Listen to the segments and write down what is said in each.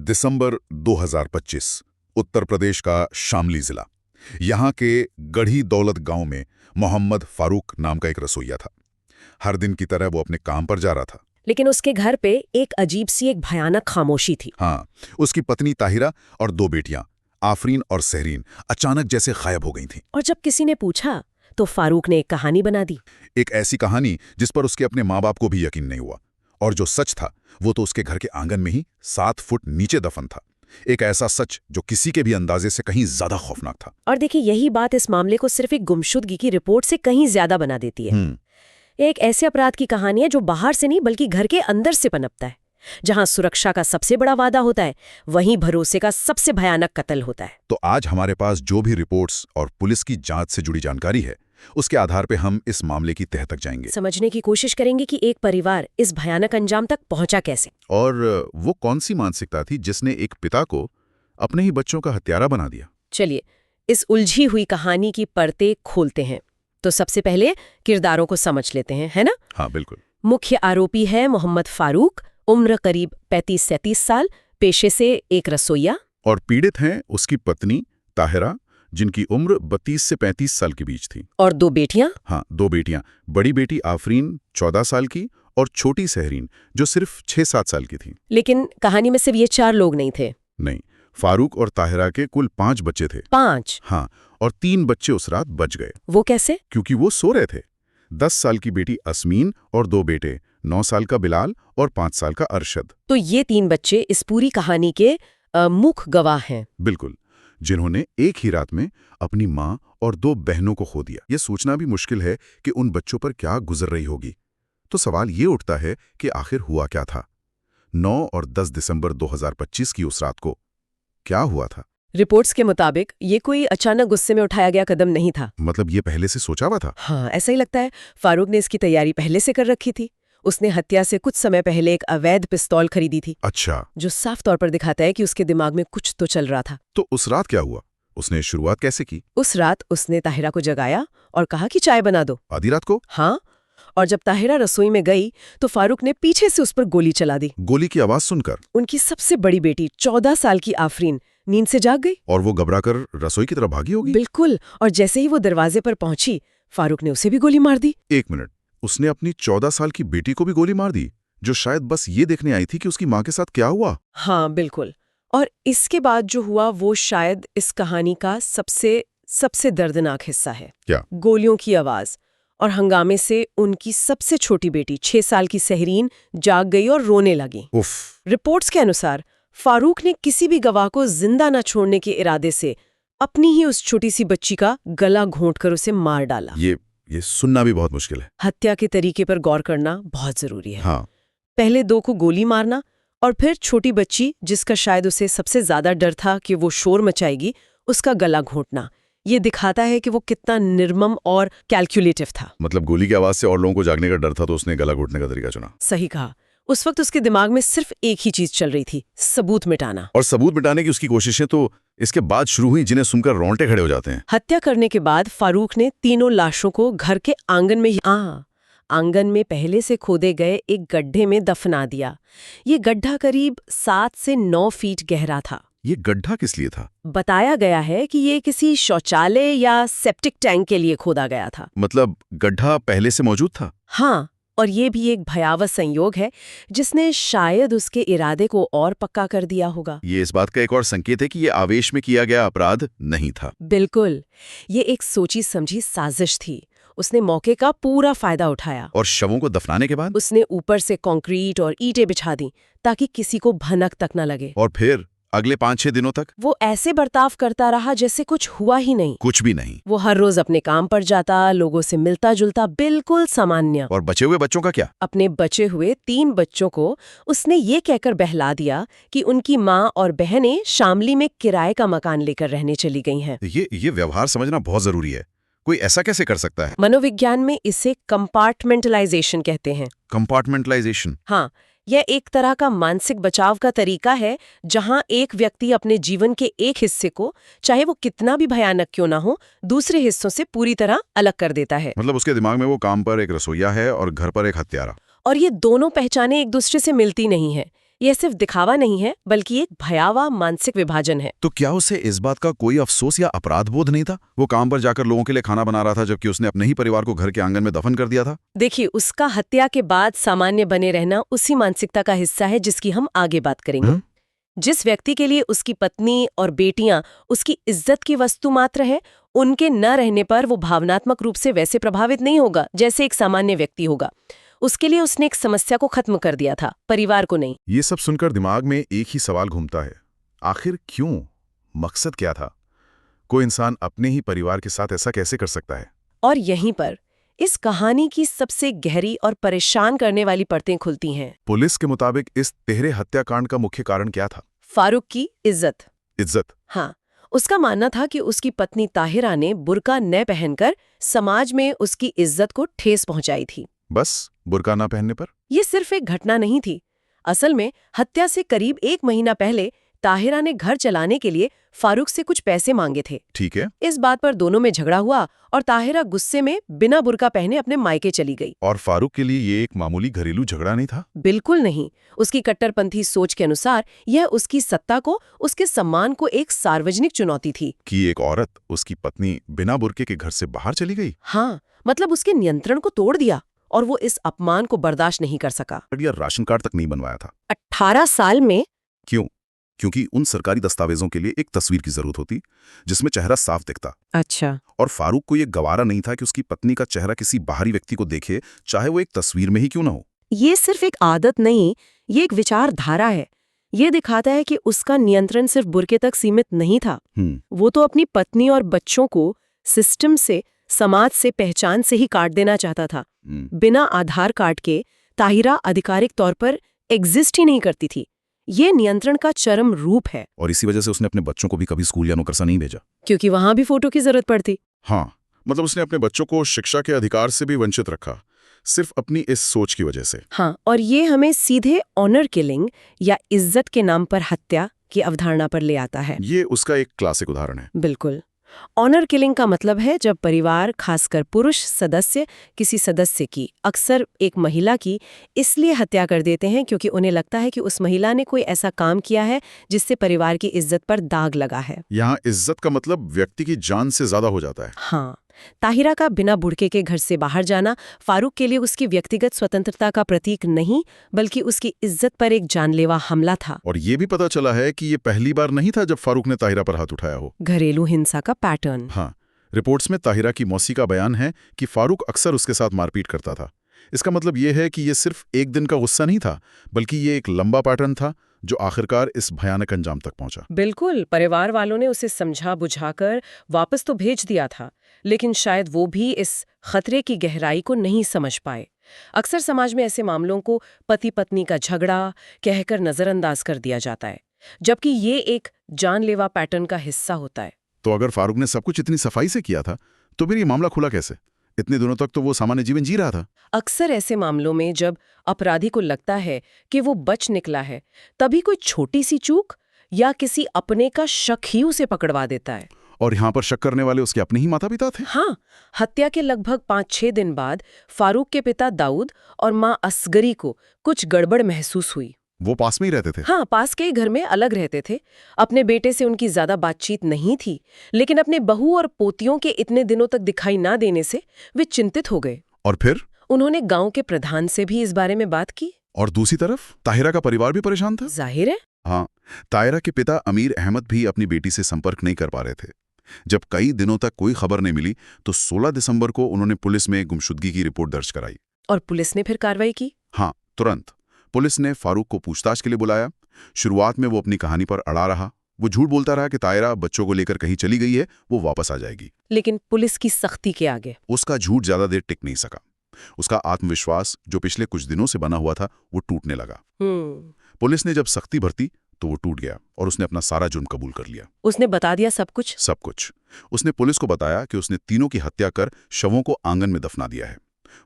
दिसंबर 2025, उत्तर प्रदेश का शामली जिला। यहाँ के गढ़ी दौलत गांव में मोहम्मद फारूक नाम का एक रसोइया था। हर दिन की तरह वो अपने काम पर जा रहा था। लेकिन उसके घर पे एक भयानक खामोशी थी। हाँ, उसकी पत्नी ताहिरा और 2 बेटियां आफरीन और सहरीन अचानक जैसे गायब हो गई थीं। और जब किसी ने पूछा तो फारूक ने एक कहानी बना दी। एक ऐसी कहानी जिस पर उसके अपने माँ बाप को भी यकीन नहीं हुआ। और जो सच था वो तो उसके घर के आंगन में ही 7 फुट नीचे दफन था। एक ऐसा सच जो किसी के भी अंदाजे से कहीं ज्यादा खौफनाक था। और देखिए, यही बात इस मामले को सिर्फ एक गुमशुदगी की रिपोर्ट से कहीं ज्यादा बना देती है। एक ऐसे अपराध की कहानी है जो बाहर से नहीं बल्कि घर के अंदर से पनपता है। जहां सुरक्षा का सबसे बड़ा वादा होता है, वहीं भरोसे का सबसे भयानक कत्ल होता है। तो आज हमारे पास जो भी रिपोर्ट्स और पुलिस की जांच से जुड़ी जानकारी है, उसके आधार पे हम इस मामले की तह तक जाएंगे। समझने की कोशिश करेंगे कि एक परिवार इस भयानक अंजाम तक पहुंचा कैसे। और वो कौन सी मानसिकता थी जिसने एक पिता को अपने ही बच्चों का हत्यारा बना दिया। चलिए इस उलझी हुई कहानी की परतें खोलते हैं। तो सबसे पहले किरदारों को समझ लेते हैं, है ना? हाँ, बिल्कुल। मुख्य आरोपी है मोहम्मद फारूक, उम्र करीब 35-37 साल, पेशे से एक रसोइया। और पीड़ित हैं उसकी पत्नी ताहिरा, जिनकी उम्र 32 से 35 साल के बीच थी। और 2 बेटियां। हाँ, 2 बेटियां। बड़ी बेटी आफरीन 14 साल की और छोटी सहरीन जो सिर्फ 6-7 साल की थी। लेकिन कहानी में सिर्फ ये 4 लोग नहीं थे। नहीं, फारूक और ताहिरा के कुल 5 बच्चे थे। 5? हाँ, और 3 बच्चे उस रात बच गए। वो कैसे? क्योंकि वो सो रहे थे। 10 साल की बेटी असमीन और 2 बेटे, 9 साल का बिलाल और 5 साल का अरशद। तो ये 3 बच्चे इस पूरी कहानी के मुख्य गवाह हैं। बिल्कुल, जिन्होंने एक ही रात में अपनी माँ और 2 बहनों को खो दिया। ये सोचना भी मुश्किल है कि उन बच्चों पर क्या गुजर रही होगी। तो सवाल ये उठता है कि आखिर हुआ क्या था? 9 और 10 दिसंबर 2025 की उस रात को क्या हुआ था? रिपोर्ट्स के मुताबिक ये कोई अचानक गुस्से में उठाया गया कदम नहीं था। मतलब ये पहले से सोचा हुआ था? हाँ, ऐसा ही लगता है। फारूक ने इसकी तैयारी पहले से कर रखी थी। उसने हत्या से कुछ समय पहले एक अवैध पिस्तौल खरीदी थी। अच्छा। जो साफ तौर पर दिखाता है कि उसके दिमाग में कुछ तो चल रहा था। तो उस रात क्या हुआ? उसने शुरुआत कैसे की? उस रात उसने ताहिरा को जगाया और कहा कि चाय बना दो। आधी रात को? हाँ, और जब ताहिरा रसोई में गई तो फारूक ने पीछे से उस पर गोली चला दी। गोली की आवाज सुनकर उनकी सबसे बड़ी बेटी 14 साल की आफरीन नींद से जाग गई। और वो घबराकर रसोई की तरफ भागी होगी। बिल्कुल, और जैसे ही वो दरवाजे पर पहुंची, फारूक ने उसे भी गोली मार दी। 1 मिनट, उसने अपनी 14 साल की बेटी को भी गोली मार दी, जो शायद बस ये देखने आई थी कि उसकी माँ के साथ क्या हुआ। हाँ, बिल्कुल। और इसके बाद जो हुआ वो शायद इस कहानी का सबसे दर्दनाक हिस्सा है। क्या? गोलियों की आवाज और हंगामे से उनकी सबसे छोटी बेटी 6 साल की सहरीन जाग गई और रोने लगी। उफ। रिपोर्ट्स के अनुसार फारूक ने किसी भी गवाह को जिंदा न छोड़ने के इरादे से अपनी ही उस छोटी सी बच्ची का गला घोंटकर उसे मार डाला। ये सुनना भी बहुत मुश्किल है। हत्या के तरीके पर गौर करना बहुत जरूरी है। हाँ। पहले 2 को गोली मारना और फिर छोटी बच्ची, जिसका शायद उसे सबसे ज्यादा डर था कि वो शोर मचाएगी, उसका गला घोंटना। ये दिखाता है कि वो कितना निर्मम और कैलकुलेटिव था। मतलब गोली की आवाज से और लोगों को जागने का डर था तो उसने गला घोटने का तरीका चुना। सही कहा। उस वक्त उसके दिमाग में सिर्फ एक ही चीज चल रही थी, सबूत मिटाना। और सबूत मिटाने की उसकी कोशिशें तो इसके बाद शुरू हुई, जिन्हें सुनकर रोंगटे खड़े हो जाते हैं। हत्या करने के बाद फारूक ने तीनों लाशों को घर के आंगन में पहले से खोदे गए एक गड्ढे में दफना दिया। ये गड्ढा करीब 7 से 9 फीट गहरा था। ये गड्ढा किस लिए था? बताया गया है कि ये किसी शौचालय या सेप्टिक टैंक के लिए खोदा गया था। मतलब गड्ढा पहले से मौजूद था? हाँ, और ये भी एक भयावह संयोग है जिसने शायद उसके इरादे को और पक्का कर दिया होगा। ये इस बात का एक और संकेत है कि ये आवेश में किया गया अपराध नहीं था। बिल्कुल, ये एक सोची समझी साजिश थी। उसने मौके का पूरा फायदा उठाया। और शवों को दफनाने के बाद उसने ऊपर से कंक्रीट और ईंटें बिछा दी ताकि किसी को भनक तक न लगे। और फिर अगले 5-6 दिनों तक वो ऐसे बर्ताव करता रहा जैसे कुछ हुआ ही नहीं। कुछ भी नहीं। वो हर रोज अपने काम पर जाता, लोगों से मिलता जुलता, बिल्कुल सामान्य। और बचे हुए बच्चों का क्या? अपने बचे हुए 3 बच्चों को उसने ये कहकर बहला दिया कि उनकी माँ और बहनें शामली में किराए का मकान लेकर रहने चली गई हैं। ये व्यवहार समझना बहुत जरूरी है। कोई ऐसा कैसे कर सकता है? मनोविज्ञान में इसे कंपार्टमेंटलाइजेशन कहते हैं। कंपार्टमेंटलाइजेशन? हाँ, यह एक तरह का मानसिक बचाव का तरीका है जहां एक व्यक्ति अपने जीवन के एक हिस्से को, चाहे वो कितना भी भयानक क्यों ना हो, दूसरे हिस्सों से पूरी तरह अलग कर देता है। मतलब उसके दिमाग में वो काम पर एक रसोइया है और घर पर एक हत्यारा। और ये दोनों पहचानें एक दूसरे से मिलती नहीं है। यह सिर्फ दिखावा नहीं है बल्कि एक भयावह मानसिक विभाजन है। तो क्या उसे इस बात का कोई अफसोस या अपराध बोध नहीं था? वो काम पर जाकर लोगों के लिए खाना बना रहा था जबकि उसने अपने ही परिवार को घर के आंगन में दफन कर दिया था। देखिए, उसका हत्या के बाद सामान्य बने रहना उसी मानसिकता का हिस्सा है जिसकी हम आगे बात करेंगे। जिस व्यक्ति के लिए उसकी पत्नी और बेटियां उसकी इज्जत की वस्तु मात्र है, उनके न रहने पर वो भावनात्मक रूप से वैसे प्रभावित नहीं होगा जैसे एक सामान्य व्यक्ति होगा। उसके लिए उसने एक समस्या को खत्म कर दिया था, परिवार को नहीं। ये सब सुनकर दिमाग में एक ही सवाल घूमता है, आखिर क्यों? मकसद क्या था? कोई इंसान अपने ही परिवार के साथ ऐसा कैसे कर सकता है? और यहीं पर इस कहानी की सबसे गहरी और परेशान करने वाली परतें खुलती हैं। पुलिस के मुताबिक इस तिहरे हत्याकांड का मुख्य कारण क्या था? फारूक की इज्जत। इज्जत? हाँ, उसका मानना था कि उसकी पत्नी ताहिरा ने बुर्का न पहनकर समाज में उसकी इज्जत को ठेस पहुंचाई थी। बस बुर्का ना पहनने पर? ये सिर्फ एक घटना नहीं थी। असल में हत्या से करीब 1 महीना पहले ताहिरा ने घर चलाने के लिए फारूक से कुछ पैसे मांगे थे। ठीक है। इस बात पर दोनों में झगड़ा हुआ और ताहिरा गुस्से में बिना बुर्का पहने अपने मायके चली गई। और फारूक के लिए ये एक मामूली घरेलू झगड़ा नहीं था? बिल्कुल नहीं। उसकी कट्टरपंथी सोच के अनुसार यह उसकी सत्ता को, उसके सम्मान को एक सार्वजनिक चुनौती थी। कि एक औरत, उसकी पत्नी, बिना बुर्के के घर से बाहर चली गई? हाँ, मतलब उसके नियंत्रण को तोड़ दिया और वो इस अपमान को बर्दाश्त नहीं कर सका। या राशन कार्ड तक नहीं बनवाया था? 18 साल में। क्यों? क्योंकि उन सरकारी दस्तावेजों के लिए एक तस्वीर की जरूरत होती जिसमें चेहरा साफ दिखता। अच्छा। और फारूक को यह गवारा नहीं था कि उसकी पत्नी का चेहरा किसी बाहरी व्यक्ति को देखे, चाहे वो एक तस्वीर में ही क्यों ना हो। ये सिर्फ एक आदत नहीं, ये एक विचारधारा है। ये दिखाता है कि उसका नियंत्रण सिर्फ बुर्के तक सीमित नहीं था। वो तो अपनी पत्नी और बच्चों को सिस्टम से, समाज से, पहचान से ही काट देना चाहता था। बिना आधार कार्ड के ताहिरा आधिकारिक तौर पर एग्जिस्ट ही नहीं करती थी। ये नियंत्रण का चरम रूप है। और इसी वजह से उसने अपने बच्चों को भी कभी स्कूल या नौकरसा नहीं भेजा, क्योंकि वहां भी फोटो की जरूरत पड़ती। हाँ, मतलब उसने अपने बच्चों को शिक्षा के अधिकार से भी वंचित रखा, सिर्फ अपनी इस सोच की वजह से। हाँ, और ये हमें सीधे ऑनर किलिंग या इज्जत के नाम पर हत्या की अवधारणा पर ले आता है। ये उसका एक क्लासिक उदाहरण है। बिल्कुल। ऑनर किलिंग का मतलब है जब परिवार, खासकर पुरुष सदस्य, किसी सदस्य की, अक्सर एक महिला की, इसलिए हत्या कर देते हैं क्योंकि उन्हें लगता है कि उस महिला ने कोई ऐसा काम किया है जिससे परिवार की इज्जत पर दाग लगा है। यहाँ इज्जत का मतलब व्यक्ति की जान से ज्यादा हो जाता है। हाँ, ताहिरा का बिना बुर्के के घर से बाहर जाना फारूक के लिए उसकी व्यक्तिगत स्वतंत्रता का प्रतीक नहीं, बल्कि उसकी इज्जत पर एक जानलेवा हमला था। और ये भी पता चला है कि ये पहली बार नहीं था जब फारूक ने ताहिरा पर हाथ उठाया हो। घरेलू हिंसा का पैटर्न। हाँ, रिपोर्ट्स में ताहिरा की मौसी का बयान है कि फारूक अक्सर उसके साथ मारपीट करता था। इसका मतलब ये है कि ये सिर्फ एक दिन का गुस्सा नहीं था, बल्कि ये एक लंबा पैटर्न था जो आखिरकार इस भयानक अंजाम तक पहुंचा। बिल्कुल, परिवार वालों ने उसे समझा बुझाकर वापस तो भेज दिया था, लेकिन शायद वो भी इस खतरे की गहराई को नहीं समझ पाए। अक्सर समाज में ऐसे मामलों को पति पत्नी का झगड़ा कहकर नजरअंदाज कर दिया जाता है, जबकि ये एक जानलेवा पैटर्न का हिस्सा होता है। तो अगर फारूक ने सब कुछ इतनी सफाई से किया था, तो फिर ये मामला खुला कैसे? इतने दिनों तक तो वो सामान्य जीवन जी रहा था। अक्सर ऐसे मामलों में जब अपराधी को लगता है कि वो बच निकला है, तभी कोई छोटी सी चूक या किसी अपने का शक ही उसे पकड़वा देता है। और यहाँ पर शक करने वाले उसके अपने ही माता पिता थे। हाँ, हत्या के लगभग 5-6 दिन बाद फारूक के पिता दाऊद और माँ असगरी को कुछ गड़बड़ महसूस हुई। वो पास में ही रहते थे? हाँ, पास के ही घर में अलग रहते थे। अपने बेटे से उनकी ज्यादा बातचीत नहीं थी, लेकिन अपने बहू और पोतियों के इतने दिनों तक दिखाई ना देने से वे चिंतित हो गए। और फिर उन्होंने गांव के प्रधान से भी इस बारे में बात की। और दूसरी तरफ ताहिरा का परिवार भी परेशान था। जाहिर है। हाँ, ताहिरा के पिता अमीर अहमद भी अपनी बेटी से संपर्क नहीं कर पा रहे थे। जब कई दिनों तक कोई खबर नहीं मिली, तो 16 दिसंबर को उन्होंने पुलिस में गुमशुदगी की रिपोर्ट दर्ज कराई। और पुलिस ने फिर कार्रवाई की? हाँ, तुरंत। पुलिस ने फारूक को पूछताछ के लिए बुलाया। शुरुआत में वो अपनी कहानी पर अड़ा रहा। वो झूठ बोलता रहा कि ताहिरा बच्चों को लेकर कहीं चली गई है, वो वापस आ जाएगी। लेकिन पुलिस की सख्ती के आगे उसका झूठ ज्यादा देर टिक नहीं सका। उसका आत्मविश्वास, जो पिछले कुछ दिनों से बना हुआ था, वो टूटने लगा। पुलिस ने जब सख्ती भरती तो वो टूट गया और उसने अपना सारा जुर्म कबूल कर लिया। उसने बता दिया सब कुछ? सब कुछ। उसने पुलिस को बताया कि उसने तीनों की हत्या कर शवों को आंगन में दफना दिया है।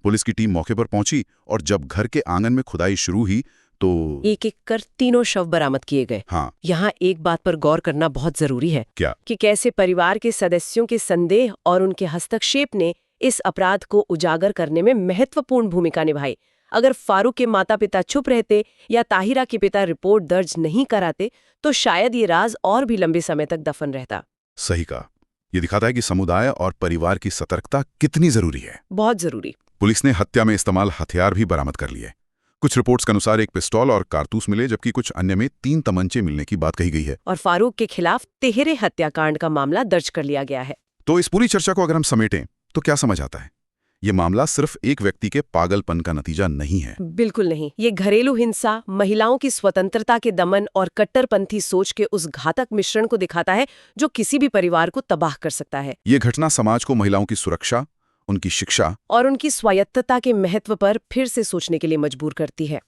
पुलिस की टीम मौके पर पहुंची और जब घर के आंगन में खुदाई शुरू हुई तो एक एक कर तीनों शव बरामद किए गए। हाँ, यहाँ एक बात पर गौर करना बहुत जरूरी है। क्या? कि कैसे परिवार के सदस्यों के संदेह और उनके हस्तक्षेप ने इस अपराध को उजागर करने में महत्वपूर्ण भूमिका निभाई। अगर फारूक के माता पिता चुप रहते या ताहिरा के पिता रिपोर्ट दर्ज नहीं कराते तो शायद ये राज और भी लंबे समय तक दफन रहता। सही कहा। ये दिखाता है कि समुदाय और परिवार की सतर्कता कितनी जरूरी है। बहुत जरूरी। पुलिस ने हत्या में इस्तेमाल हथियार भी बरामद कर लिए। कुछ रिपोर्ट्स के अनुसार एक पिस्तौल और कारतूस मिले, जबकि कुछ अन्य में 3 तमंचे मिलने की बात कही गई है। और फारूक के खिलाफ तिहरे हत्याकांड का मामला दर्ज कर लिया गया है। तो इस पूरी चर्चा को अगर हम समेटें तो क्या समझ आता है? ये मामला सिर्फ एक व्यक्ति के पागलपन का नतीजा नहीं है। बिल्कुल नहीं। ये घरेलू हिंसा, महिलाओं की स्वतंत्रता के दमन और कट्टरपंथी सोच के उस घातक मिश्रण को दिखाता है जो किसी भी परिवार को तबाह कर सकता है। ये घटना समाज को महिलाओं की सुरक्षा, उनकी शिक्षा और उनकी स्वायत्तता के महत्व पर फिर से सोचने के लिए मजबूर करती है।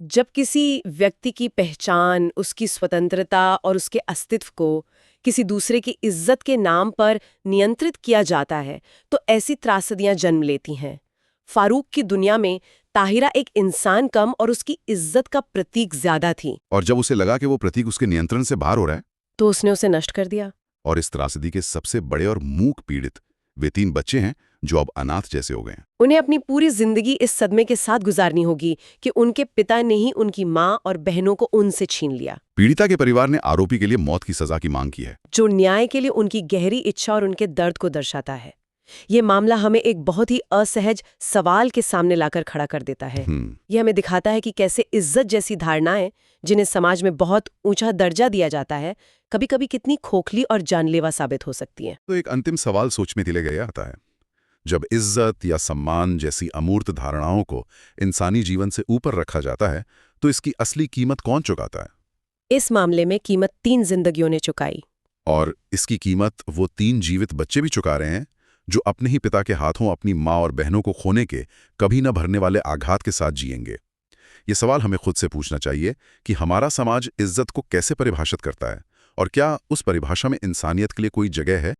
जब किसी व्यक्ति की पहचान, उसकी स्वतंत्रता और उसके अस्तित्व को किसी दूसरे की इज्जत के नाम पर नियंत्रित किया जाता है तो ऐसी त्रासदियां जन्म लेती हैं। फारूक की दुनिया में ताहिरा एक इंसान कम और उसकी इज्जत का प्रतीक ज्यादा थी। और जब उसे लगा कि वो प्रतीक उसके नियंत्रण से बाहर हो रहा है तो उसने उसे नष्ट कर दिया। और इस त्रासदी के सबसे बड़े और मूक पीड़ित वे 3 बच्चे हैं जो अब अनाथ जैसे हो गए हैं। उन्हें अपनी पूरी जिंदगी इस सदमे के साथ गुजारनी होगी कि उनके पिता ने ही उनकी माँ और बहनों को उनसे छीन लिया। पीड़िता के परिवार ने आरोपी के लिए मौत की सजा की मांग की है, जो न्याय के लिए उनकी गहरी इच्छा और उनके दर्द को दर्शाता है। ये मामला हमें एक बहुत ही असहज सवाल के सामने लाकर खड़ा कर देता है। ये हमें दिखाता है कि कैसे इज्जत जैसी धारणाएं, जिन्हें समाज में बहुत ऊंचा दर्जा दिया जाता है, कभी-कभी कितनी खोखली और जानलेवा साबित हो सकती हैं। तो एक अंतिम सवाल सोच में दिले गया आता है, जब इज्जत या सम्मान जैसी अमूर्त धारणाओं को इंसानी जीवन से ऊपर रखा जाता है तो इसकी असली कीमत कौन चुकाता है? इस मामले में कीमत 3 जिंदगियों ने चुकाई। और इसकी कीमत वो 3 जीवित बच्चे भी चुका रहे हैं जो अपने ही पिता के हाथों अपनी माँ और बहनों को खोने के कभी न भरने वाले आघात के साथ जिएंगे। ये सवाल हमें खुद से पूछना चाहिए कि हमारा समाज इज्जत को कैसे परिभाषित करता है और क्या उस परिभाषा में इंसानियत के लिए कोई जगह है?